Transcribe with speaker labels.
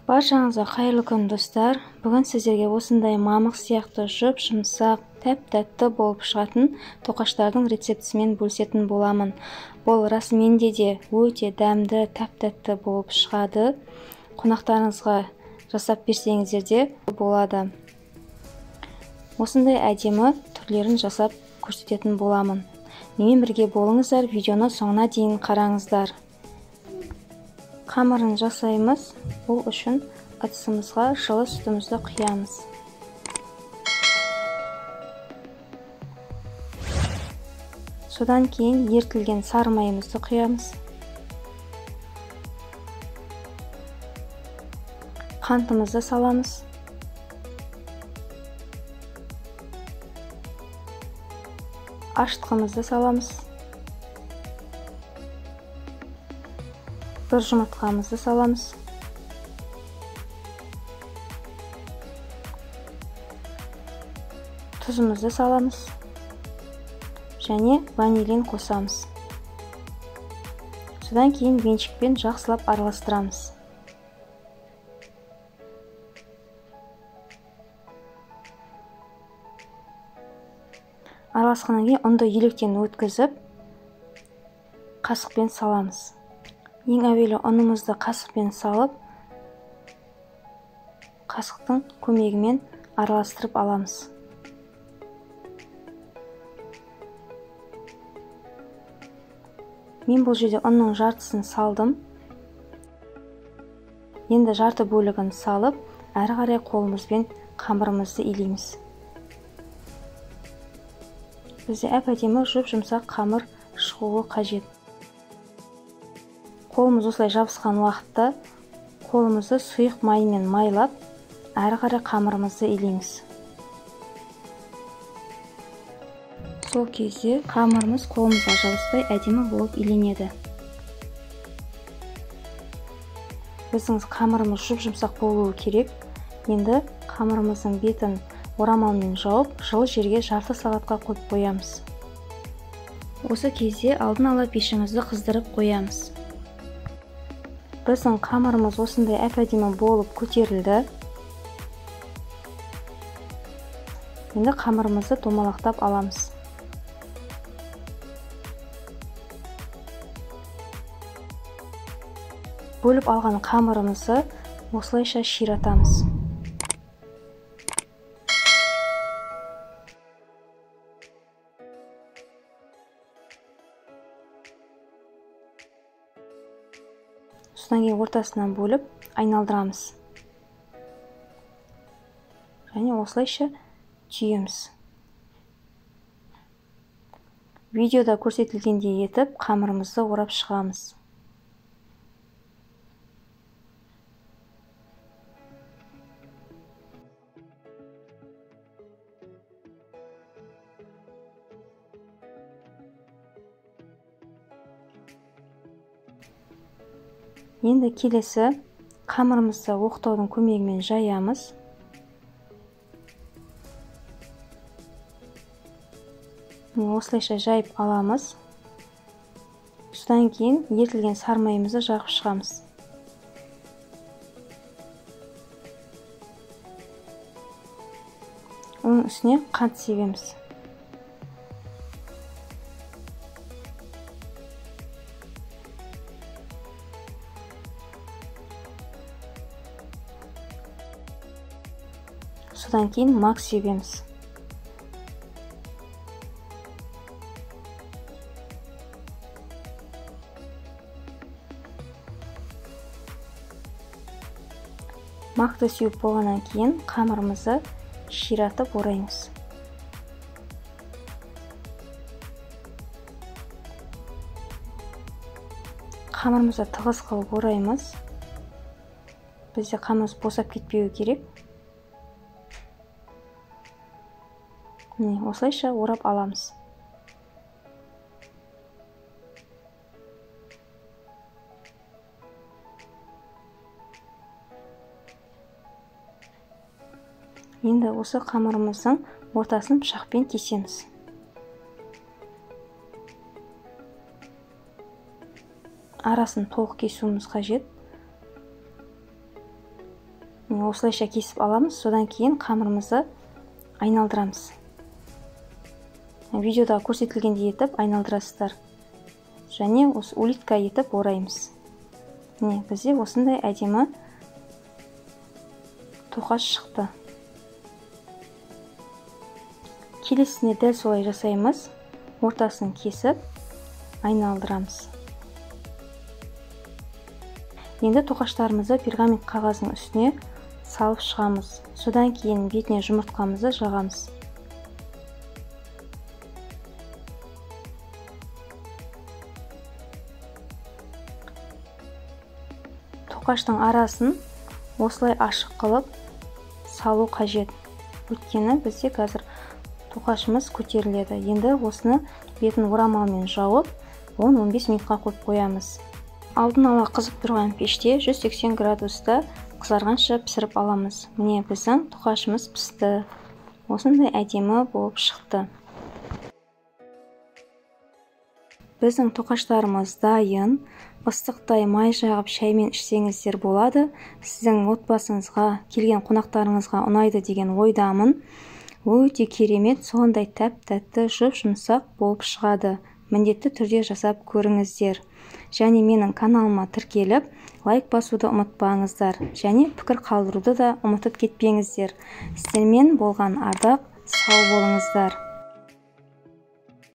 Speaker 1: Баршаңызға қайырлы күн достар. Бүгін сіздерге осындай мамық сияқты жұп-жұмсақ, тәп-тәтті болып шығатын тоқаштардың рецептісімен бөлісетін боламын. Бұл расыменде де өте дәмді, тәп-тәтті болып шығады. Қонақтарыңызға жасап берсеңіздер де болады. Осындай әдемі түрлерін жасап көрсететін боламын. Менімен бірге болыңыздар, видеоны соңына дейін қараңыздар. Қамырын жасаймыз. Бұл үшін ыдысымызға жылы сүтімізді құямыз. Содан кейін ерітілген сары майымызды құямыз. Қантымызды саламыз. Ашытқымызды саламыз. Бір жұмыртқамызды саламыз. Тұзымызды саламыз. Және ванилин қосамыз. Содан кейін венчикпен жақсылап араластырамыз. Араласқаннан кейін ұнды електен өткізіп, қасықпен саламыз. Ең әуелі ұнымызды қасықпен салып, қасықтың көмегімен араластырып аламыз. Мен бұл жерде ұнның жартысын салдым. Енді жарты бөлігін салып, әрі қарай қолымызбен қамырымызды илейміз. Бізде әп-әдемі жұп-жұмсақ қамыр шығуы қажет. Қолымыз осылай жабысқан уақытта қолымызды сұйық маймен майлап, әрі қарай қамырымызды илейміз. Сол кезде қамырымыз қолымызға жабыспай әдемі болып иленеді. Біздің қамырымыз жұп-жұмсақ болуы керек. Енді қамырымыздың бетін орамалмен жауып, жылы жерге жарты сағатқа қойып қоямыз. Осы кезде алдын ала пешімізді қыздырып қоямыз. Біздің қамырымыз осындай әп-әдемі болып көтерілді. Енді қамырымызды домалақтап аламыз. Бөліп алған қамырымызды осылайша ширатамыз. Содан кейін ортасынан бөліп айналдырамыз. Және осылайша түйеміз. Видеода көрсетілгендей етіп қамырымызды орап шығамыз. Енді келесі қамырымызды оқтаудың көмегімен жаямыз. Осылайша жайып аламыз. Содан кейін ерітілген сары майымызды жағып шығамыз. Оның үстіне қант себеміз. Содан кейін мак себеміз. Макты сеуіп болғаннан кейін қамырымызды ширатып ораймыз. Қамырымызды тығыз қылып ораймыз. Бізде қамырымыз босап кетпеуі керек. Осылайша орап аламыз. Енді осы қамырымыздың ортасын пышақпен кесеміз. Арасын толық кесуіміз қажет. осылайша кесіп аламыз. Содан кейін қамырымызды айналдырамыз. Видеода көрсетілгендей етіп айналдырасыздар. Және осы улитка етіп ораймыз. Бізде осындай әдемі тоқаш шықты. Келесіне дәл солай жасаймыз. Ортасын кесіп айналдырамыз. Енді тоқаштарымызды пергамент қағаздың үстіне салып шығамыз. Содан кейін бетіне жұмыртқамызды жағамыз. Тоқаштың арасын осылай ашық қылып салу қажет. Өйткені бізде қазір тоқашымыз көтеріледі. Енді осыны бетін орамалмен жауып 10-15 минутқа қойып қоямыз. Алдын ала қызып тұрған пеште 180 градуста қызарғанша пісіріп аламыз. Біздің тоқашымыз пісті. Осындай әдемі болып шықты. Біздің тоқаштарымыз дайын. Ыстықтай май жағып шаймен ішсеңіздер болады. Сіздің отбасыңызға, келген қонақтарыңызға ұнайды деген ойдамын. Өте керемет, сондай тәп-тәтті, жұп-жұмсақ болып шығады. Міндетті түрде жасап көріңіздер. Және менің каналыма тіркеліп, лайк басуды ұмытпаңыздар. Және пікір қалдыруды да ұмытып кетпеңіздер. Сіздермен болған ардақ, сау болыңыздар.